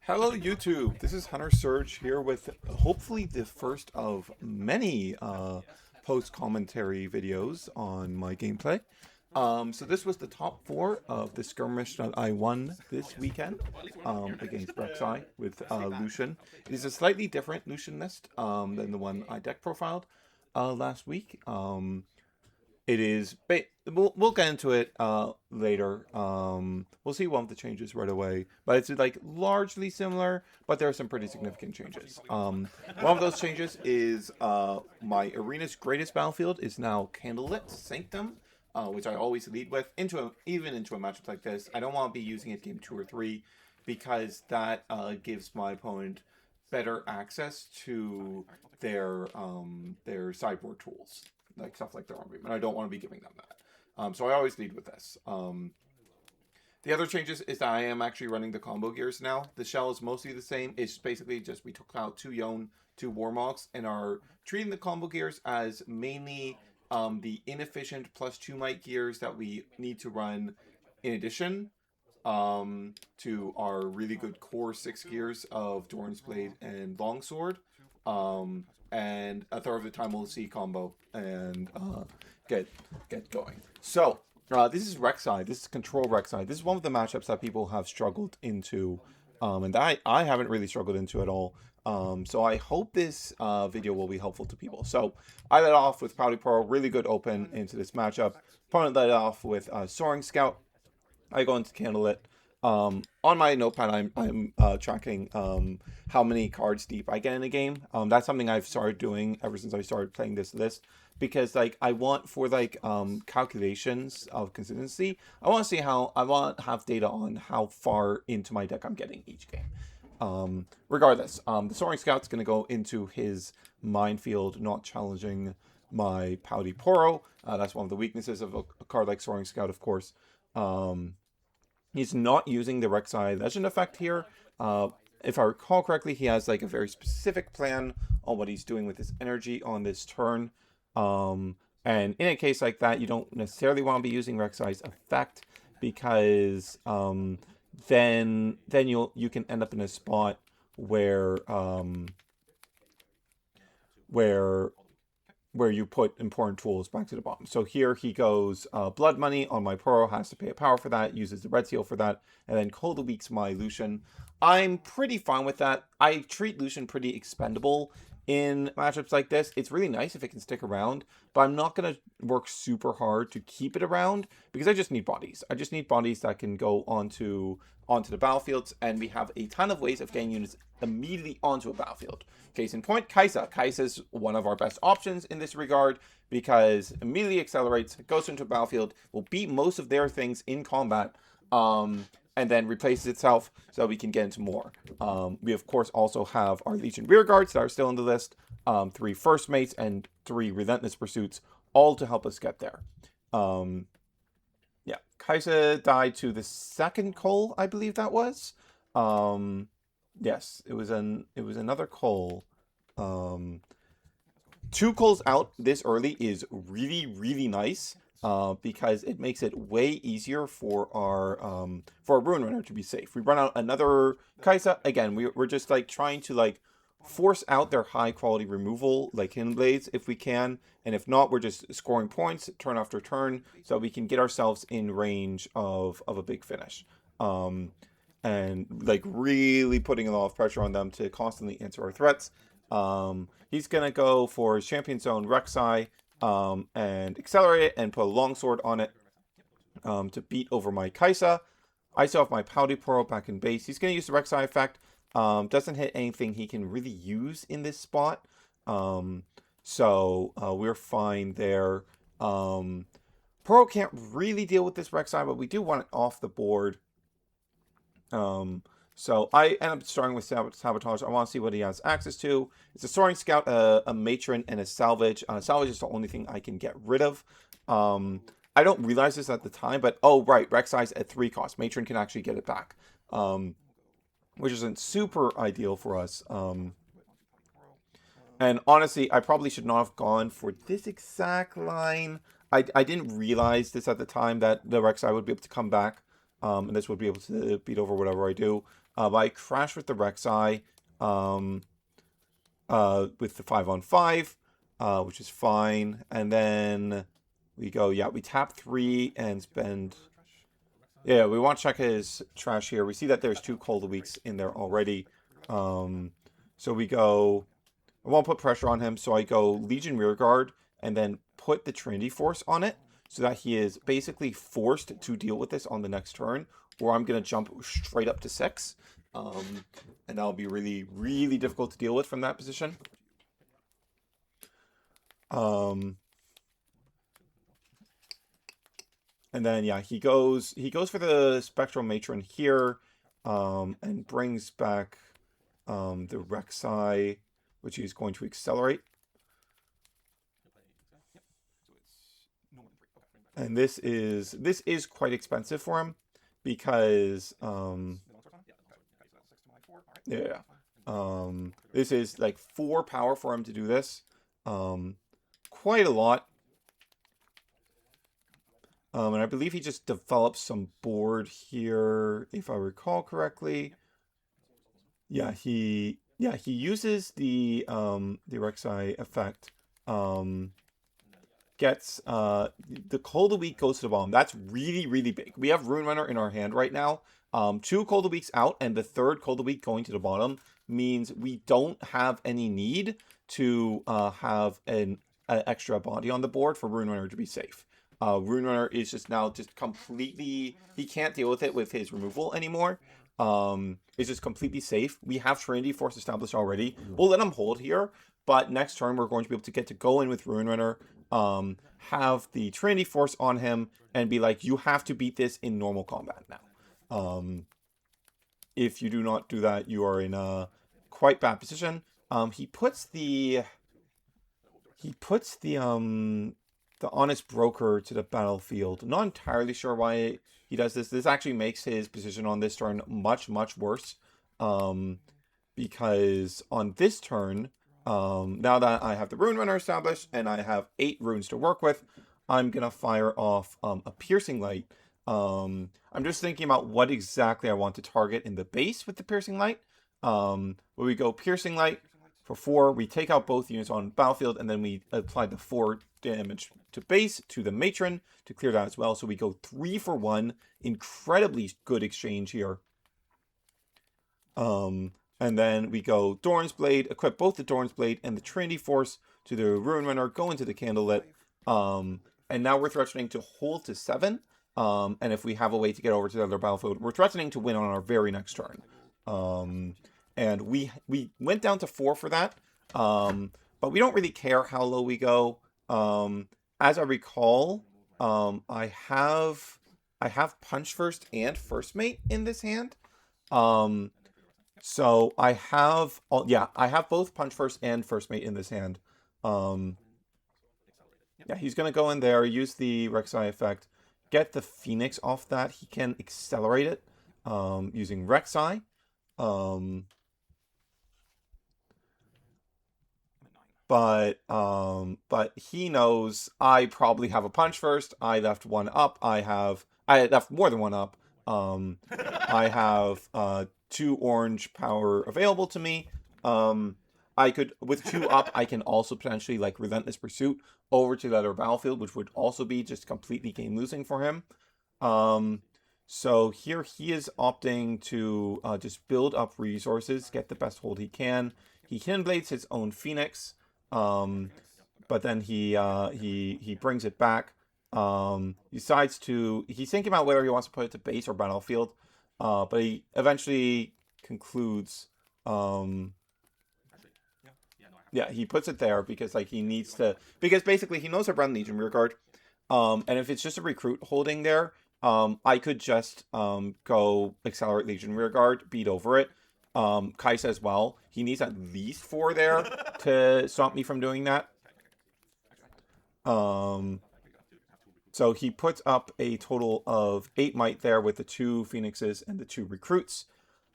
Hello YouTube, this is Hunter Surge here with hopefully the first of many post-commentary videos on my gameplay. So this was the top 4 of the skirmish that I won this weekend against Rek'sai with Lucian. It is a slightly different Lucian list than the one I deck profiled last week. It is, we'll get into it later. We'll see one of the changes right away, but it's like largely similar, but there are some pretty significant changes. One of those changes is my arena's greatest battlefield is now Candlelit Sanctum, which I always lead with even into a matchup like this. I don't want to be using it game 2 or 3 because that gives my opponent better access to their sideboard tools, like stuff like their arm beam, and I don't want to be giving them that. So I always lead with this. The other changes is that I am actually running the combo gears now. The shell is mostly the same. It's basically just we took out 2 Yone, 2 Warmogs, and are treating the combo gears as mainly the inefficient +2 might gears that we need to run in addition to our really good core 6 gears of Doran's Blade and Longsword. And a third of the time we'll see combo and get going. So this is Rek'sai. This is Control Rek'sai. This is one of the matchups that people have struggled into, and I haven't really struggled into at all. So I hope this video will be helpful to people. So I led off with Pouty Pearl, really good open into this matchup. Opponent led off with Soaring Scout. I go into Candlelit. On my notepad, I'm tracking how many cards deep I get in a game. That's something I've started doing ever since I started playing this list, because like I want for like calculations of consistency, I want to have data on how far into my deck I'm getting each game. Regardless, the Soaring Scout's going to go into his Minefield, not challenging my Pouty Poro. That's one of the weaknesses of a card like Soaring Scout, of course. He's not using the Rek'sai Legend effect here. If I recall correctly, he has like a very specific plan on what he's doing with his energy on this turn. And in a case like that, you don't necessarily want to be using Rek'sai's effect, because then you can end up in a spot where you put important tools back to the bottom. So here he goes Blood Money on my Poro, has to pay a power for that, uses the Red Seal for that, and then Cold Weeks my Lucian. I'm pretty fine with that. I treat Lucian pretty expendable in matchups like this. It's really nice if it can stick around, but I'm not going to work super hard to keep it around, because I just need bodies. I just need bodies that can go onto the battlefields, and we have a ton of ways of getting units immediately onto a battlefield. Case in point, Kai'Sa. Kai'Sa is one of our best options in this regard, because immediately accelerates, goes into a battlefield, will beat most of their things in combat, and then replaces itself so we can get into more. We of course also have our Legion Rearguards that are still on the list, 3 First Mates and 3 Relentless Pursuits, all to help us get there. Yeah, Kai'Sa died to the second Cole, I believe that was. Yes, it was another Cole. 2 Coles out this early is really, really nice, because it makes it way easier for our Ruin Runner to be safe. We run out another Kai'Sa. Again, we're just like trying to like force out their high quality removal, like Hidden Blades, if we can, and if not, we're just scoring points turn after turn so we can get ourselves in range of a big finish. And like really putting a lot of pressure on them to constantly answer our threats. He's gonna go for his Champion Zone Rek'Sai, and accelerate it and put a Longsword on it to beat over my Kai'Sa. I still have my Pouty Pearl back in base. He's gonna use the Rek'Sai effect. Doesn't hit anything he can really use in this spot. So we're fine there. Pearl can't really deal with this Rek'Sai, but we do want it off the board. So I end up starting with Sabotage. I want to see what he has access to. It's a Soaring Scout, a Matron, and a Salvage. Salvage is the only thing I can get rid of. I don't realize this at the time, but oh right, Rek'Sai's at 3 cost. Matron can actually get it back, which isn't super ideal for us. And honestly, I probably should not have gone for this exact line. I didn't realize this at the time, that the Rek'Sai would be able to come back. And this would be able to beat over whatever I do. But I crash with the Rek'sai with the 5-on-5, which is fine. And then we go, yeah, we tap 3 and spend... Yeah, we want to check his trash here. We see that there's 2 Cold Weeks in there already. So we go... I won't put pressure on him, so I go Legion Rearguard and then put the Trinity Force on it so that he is basically forced to deal with this on the next turn, or I'm going to jump straight up to 6. And that'll be really, really difficult to deal with from that position. And then, yeah, he goes for the Spectral Matron here, and brings back the Rek'sai, which he's going to accelerate. And this is quite expensive for him because yeah. This is like 4 power for him to do this. Quite a lot. And I believe he just develops some board here, if I recall correctly. Yeah, he uses the Rek'sai effect. Gets the Cold of Week goes to the bottom. That's really, really big. We have Rune Runner in our hand right now. 2 Cold of Weeks out, and the 3rd Cold of Week going to the bottom means we don't have any need to have an extra body on the board for Rune Runner to be safe. Rune Runner is just completely... He can't deal with it with his removal anymore. It's just completely safe. We have Trinity Force established already. We'll let him hold here, but next turn we're going to be able to go in with Rune Runner, have the Trinity Force on him, and be like, you have to beat this in normal combat now. If you do not do that, you are in a quite bad position. He puts the Honest Broker to the battlefield. Not entirely sure why he does this. This actually makes his position on this turn much, much worse. Because on this turn, now that I have the Rune Runner established and I have 8 runes to work with, I'm gonna fire off a Piercing Light. I'm just thinking about what exactly I want to target in the base with the Piercing Light. Where we go Piercing Light for 4, we take out both units on battlefield, and then we apply the 4 damage to base to the Matron to clear that as well. So we go 3 for 1. Incredibly good exchange here. And then we go Doran's Blade, equip both the Doran's Blade and the Trinity Force to the Rune Runner, go into the Candlelit. And now we're threatening to hold to 7. And if we have a way to get over to the other battlefield, we're threatening to win on our very next turn. And we went down to 4 for that. But we don't really care how low we go. As I recall, I have Punch First and First Mate in this hand. So I have both Punch First and First Mate in this hand. Yeah, he's gonna go in there, use the Rek'sai effect, get the Phoenix off that. He can accelerate it using Rek'sai. But he knows I probably have a Punch First. I left 1 up. I left more than 1 up. I have 2 orange power available to me. I could, with 2 up, I can also potentially like Relentless Pursuit over to the other battlefield, which would also be just completely game losing for him. So here he is opting to just build up resources, get the best hold he can. He Blades his own Phoenix, but then he brings it back. He's thinking about whether he wants to put it to base or battlefield, but he eventually concludes. Yeah, he puts it there because like he needs to, because basically he knows I run Legion Rearguard, and if it's just a recruit holding there, I could just go accelerate Legion Rearguard, beat over it. Kai says, well, he needs at least 4 there to stop me from doing that. So he puts up a total of 8 might there with the 2 Phoenixes and the 2 recruits.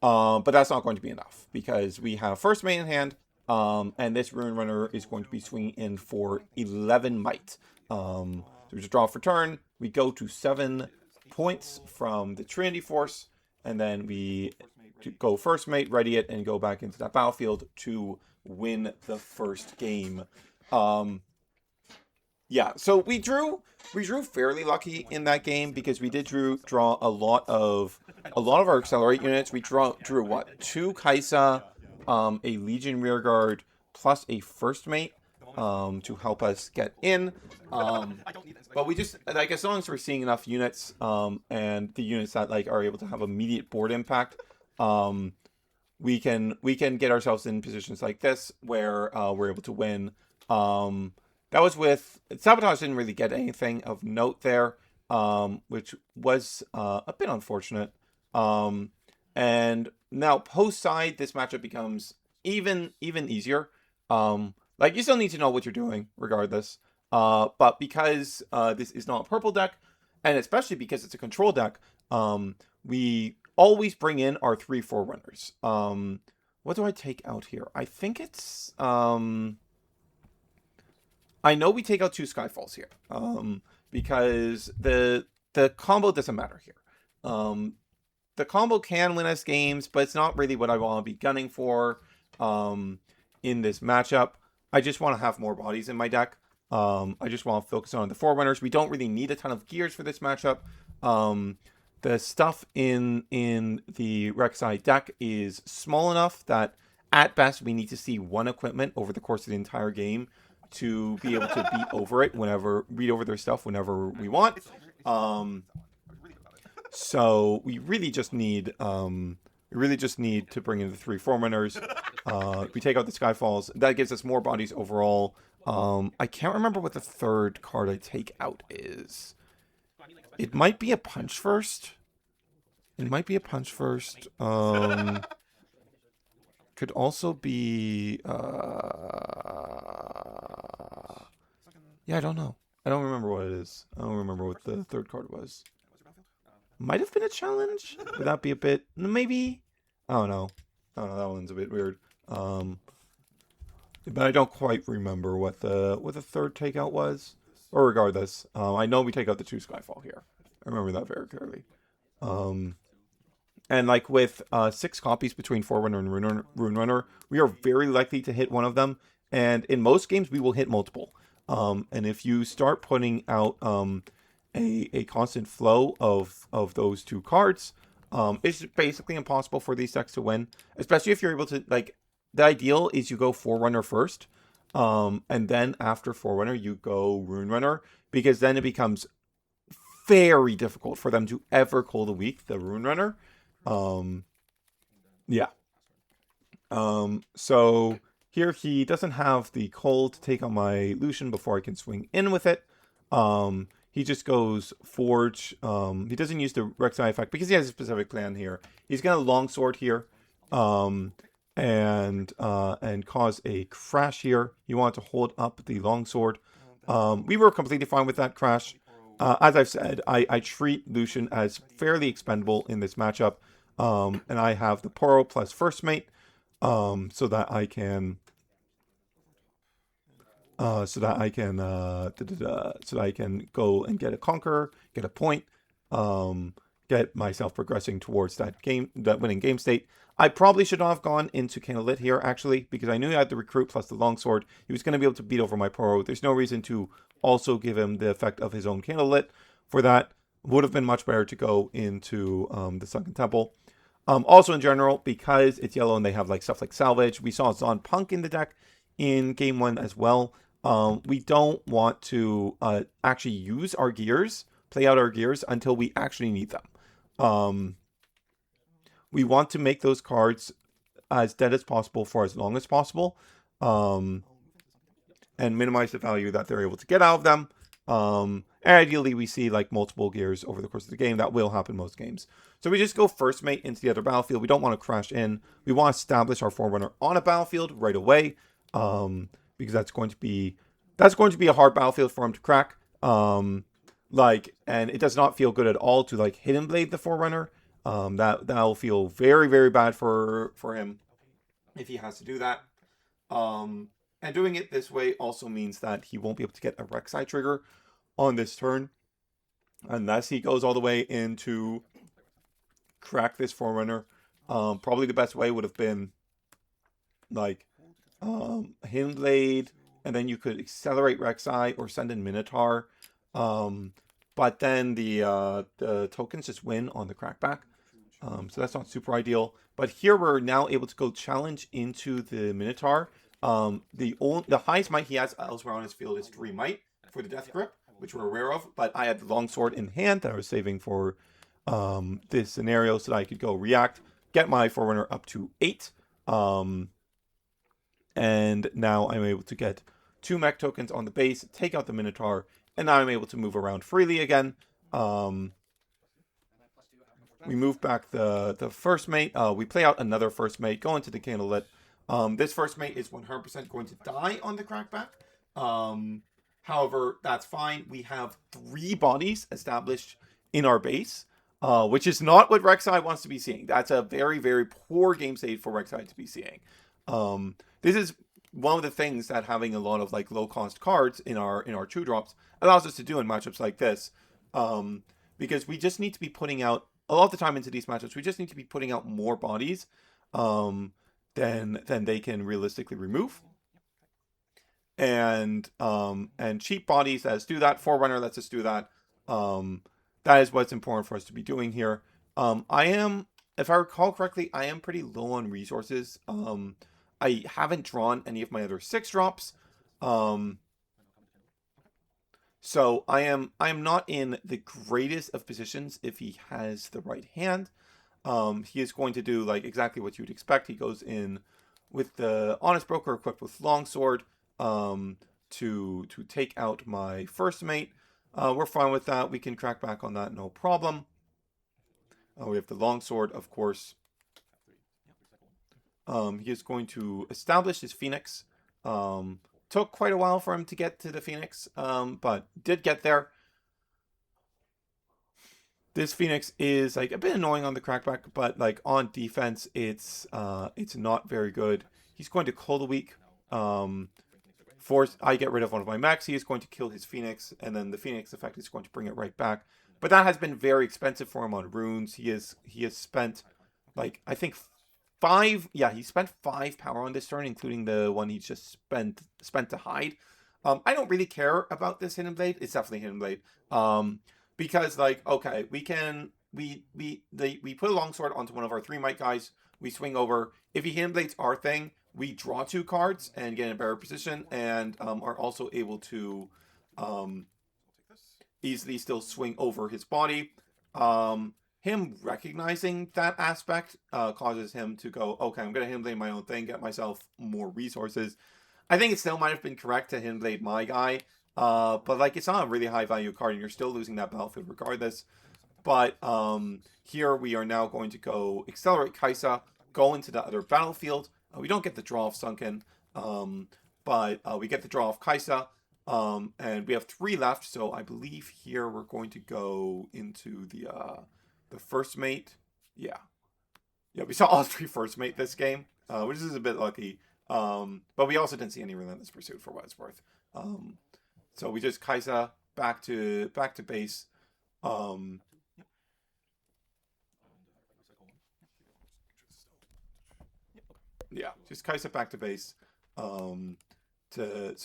But that's not going to be enough because we have First Mate in hand. And this Rune Runner is going to be swinging in for 11 might. So we just draw for turn. We go to 7 points from the Trinity Force. And then we to go first mate, ready it, and go back into that battlefield to win the first game. Yeah, so we drew fairly lucky in that game because we did draw a lot of our accelerate units. We drew what? 2 Kaisa, a Legion Rearguard, plus a first mate to help us get in. But we just, like, as long as we're seeing enough units, and the units that like are able to have immediate board impact, we can get ourselves in positions like this where we're able to win. That was with Sabotage. Didn't really get anything of note there, which was a bit unfortunate. And now post side, this matchup becomes even easier. Like, you still need to know what you're doing regardless. But because this is not a purple deck, and especially because it's a control deck, we always bring in our 3 Forerunners. What do I take out here? I think it's I know we take out 2 Skyfalls here, because the combo doesn't matter here. The combo can win us games, but it's not really what I want to be gunning for in this matchup. I just want to have more bodies in my deck. I just want to focus on the Forerunners. We don't really need a ton of gears for this matchup. The stuff in the Rek'sai deck is small enough that at best we need to see 1 equipment over the course of the entire game to be able to read over their stuff whenever we want. So we really just need to bring in the 3 Forerunners. We take out the Skyfalls. That gives us more bodies overall. I can't remember what the 3rd card I take out is. It might be a Punch First. Could also be yeah, I don't know. I don't remember what it is. I don't remember what the 3rd card was. Might have been a challenge. Would that be a bit? Maybe. I don't know. That one's a bit weird. But I don't quite remember what the 3rd takeout was. Or regardless, I know we take out the 2 Skyfall here. I remember that very clearly. And like with 6 copies between Forerunner and Rune Runner, we are very likely to hit one of them. And in most games, we will hit multiple. And if you start putting out a constant flow of those 2 cards, it's basically impossible for these decks to win. Especially if you're able to, like, the ideal is you go Forerunner first, and then after Forerunner you go Rune Runner, because then it becomes very difficult for them to ever call the weak the Rune Runner. Yeah. So here he doesn't have the cold to take on my Lucian before I can swing in with it. He just goes Forge. He doesn't use the Rek'sai effect because he has a specific plan here. He's gonna Longsword here, and cause a crash here. You want to hold up the Longsword. We were completely fine with that crash. As I've said, I treat Lucian as fairly expendable in this matchup, and I have the Poro plus first mate, so that I can go and get a conqueror, get a point, get myself progressing towards that winning game state. I probably should not have gone into Candlelit here, actually, because I knew I had the recruit plus the longsword. He was going to be able to beat over my Poro. There's no reason to also give him the effect of his own Candlelit. For that, would have been much better to go into the Sunken Temple. Also, in general, because it's yellow and they have like stuff like Salvage, we saw Zon Punk in the deck in Game 1 as well. We don't want to actually use our gears, play out our gears, until we actually need them. We want to make those cards as dead as possible for as long as possible, and minimize the value that they're able to get out of them. And ideally, we see like multiple gears over the course of the game. That will happen most games. So we just go first mate into the other battlefield. We don't want to crash in. We want to establish our Forerunner on a battlefield right away, because that's going to be a hard battlefield for him to crack. And it does not feel good at all to like Hidden Blade the Forerunner. That'll feel very, very bad for him if he has to do that. And doing it this way also means that he won't be able to get a Rek'sai trigger on this turn unless he goes all the way in to crack this Forerunner. Probably the best way would have been like Hidden Blade, and then you could accelerate Rek'Sai or send in Minotaur. But then the tokens just win on the crackback. So that's not super ideal. But here we're now able to go challenge into the Minotaur. The highest might he has elsewhere on his field is 3 might for the Death Grip, which we're aware of. But I had the longsword in hand that I was saving for this scenario so that I could go react, get my Forerunner up to 8. And now I'm able to get 2 mech tokens on the base, take out the Minotaur, and now I'm able to move around freely again. We move back the first mate. We play out another first mate, go into the Candlelit. This first mate is 100% going to die on the crackback. However, that's fine. We have 3 bodies established in our base, which is not what Rek'Sai wants to be seeing. That's a very, very poor game state for Rek'Sai to be seeing. This is one of the things that having a lot of like low-cost cards in our 2-drops allows us to do in matchups like this. Because we just need to be putting out, a lot of the time into these matchups, we just need to be putting out more bodies than they can realistically remove. And cheap bodies lets us do that. Forerunner lets us do that. That is what's important for us to be doing here. If I recall correctly, I am pretty low on resources. I haven't drawn any of my other 6-drops. So I am not in the greatest of positions if he has the right hand. He is going to do like exactly what you would expect. He goes in with the Honest Broker equipped with Longsword to take out my first mate. We're fine with that. We can crack back on that, no problem. We have the Longsword, of course. He is going to establish his Phoenix. Took quite a while for him to get to the Phoenix, but did get there. This Phoenix is like a bit annoying on the crackback, but like on defense, it's not very good. He's going to Cold a Week. I get rid of one of my mechs. He is going to kill his Phoenix, and then the Phoenix effect is going to bring it right back. But that has been very expensive for him on runes. He has spent like I think 5. Yeah, he spent 5 power on this turn, including the one he just spent to hide. I don't really care about this Hidden Blade. It's definitely Hidden Blade. Because like okay, we put a longsword onto one of our 3 might guys. We swing over. If he Hidden Blades our thing, we draw 2 cards and get in a better position, and are also able to easily still swing over his body. Him recognizing that aspect causes him to go, okay, I'm going to Hidden Blade my own thing, get myself more resources. I think it still might have been correct to Hidden Blade my guy, but like it's not a really high value card, and you're still losing that battlefield regardless. But here we are now going to go Accelerate Kaisa, go into the other battlefield. We don't get the draw of Sunken, but we get the draw of Kaisa, and we have 3 left. So I believe here we're going to go into the first mate. Yeah, we saw all 3 first mate this game, which is a bit lucky. But we also didn't see any Relentless Pursuit for what it's worth. So we just Kaisa back to base. Yeah, just Kaisa back to base. So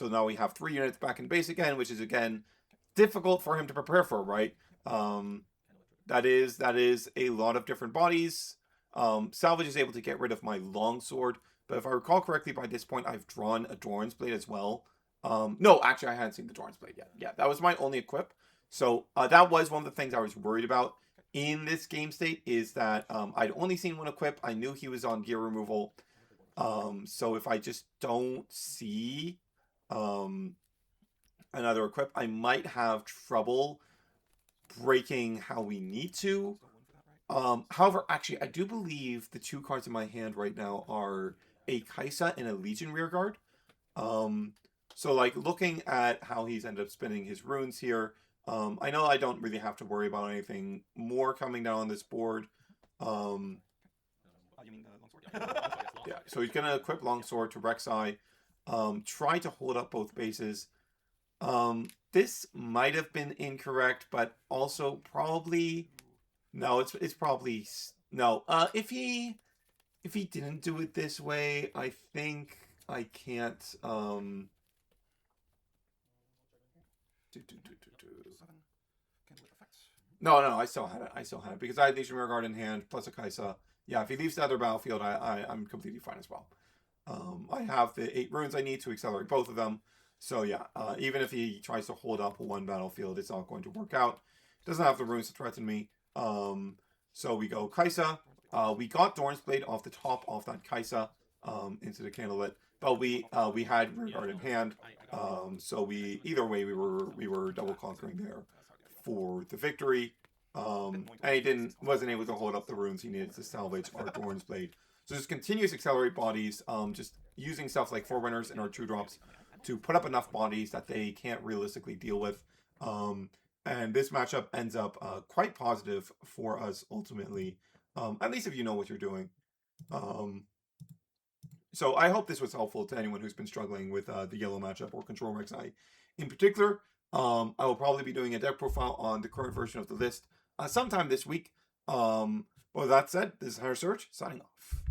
now we have 3 units back in base again, which is again difficult for him to prepare for, right? That is a lot of different bodies. Salvage is able to get rid of my longsword, but if I recall correctly, by this point I've drawn a Doran's Blade as well. No, actually I hadn't seen the Doran's Blade yet. Yeah, that was my only equip. So that was one of the things I was worried about in this game state, is that I'd only seen 1 equip. I knew he was on gear removal. So if I just don't see another equip, I might have trouble breaking how we need to. However, actually, I do believe the 2 cards in my hand right now are a Kaisa and a Legion Rearguard. So like looking at how he's ended up spinning his runes here, I know I don't really have to worry about anything more coming down on this board. Yeah, so he's going to equip Longsword to Rek'Sai, try to hold up both bases. This might have been incorrect, but also probably... No, it's probably... No, if he if he didn't do it this way, I think I can't. No, I still had it. Because I had Nation Rearguard in hand plus a Kaisa. Yeah, if he leaves the other battlefield, I'm completely fine as well. I have the 8 runes I need to accelerate both of them. So yeah, even if he tries to hold up one battlefield, it's not going to work out. Doesn't have the runes to threaten me. So we go Kaisa. We got Dorn's Blade off the top off that Kaisa into the Candlelit, but we had Rearguard in hand. So either way we were double conquering there for the victory. And he wasn't able to hold up the runes he needed to salvage our Dorn's Blade. So just continuous accelerate bodies, just using stuff like Forerunners and our 2-drops to put up enough bodies that they can't realistically deal with. And this matchup ends up quite positive for us ultimately, at least if you know what you're doing. So I hope this was helpful to anyone who's been struggling with the yellow matchup or Control Rek'sai in particular. I will probably be doing a deck profile on the current version of the list sometime this week. With that said, this is Hunter Surge signing off.